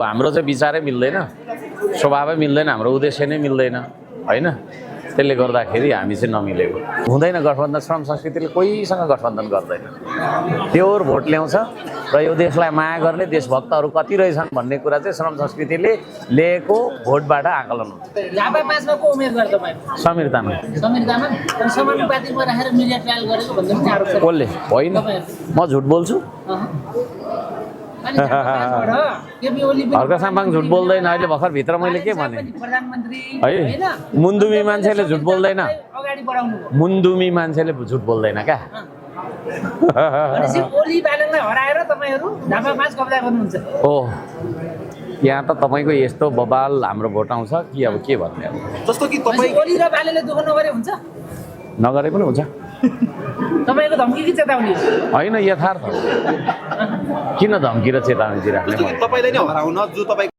हाम्रो चाहिँ विचारै मिल्दैन, स्वभावै मिल्दैन, हाम्रो उद्देश्य नै मिल्दैन हैन। त्यसले गर्दाखेरि हामी चाहिँ नमिलेको हुँदैन। गठबन्धन श्रम संस्कृतिले कोहीसँग गठबन्धन गर्दैन, प्योर भोट ल्याउँछ र यो देशलाई माया गर्ने देशभक्तहरू कति रहेछन् भन्ने कुरा चाहिँ श्रम संस्कृतिले लिएको भोटबाट आकलन हुन्छ। झापा पाँचमा को उम्मेद गर्छ तपाईँ? समीर तामाङ। समीर तामाङ समानुपातिकमा राखेर मिडिया ट्रायल गरेको भन्ने पनि आरोप छ। कसले? होइन, म झुट बोल्छु? हर्क साम्पाङ झुट बोल्दैन। अहिले भर्खर भित्र मैले के भने है, मुन्दुमी मान्छेले झुट बोल्दैन, मुन्दुमी मान्छेले झुट बोल्दैन क्या। ओह, यहाँ त तपाईँको यस्तो बबाल हाम्रो भोट आउँछ कि अब के भन्ने। अब जस्तो कि तपाईँ ओली र बालेले दुःख नगरे हुन्छ, नगरे पनि हुन्छ। तपाईँको धम्की कि चेतावनी? होइन, यथार्थ। किन धम्की र चेतावनी दिइराख्ने? तपाईँलाई नै हराउन जो तपाईँ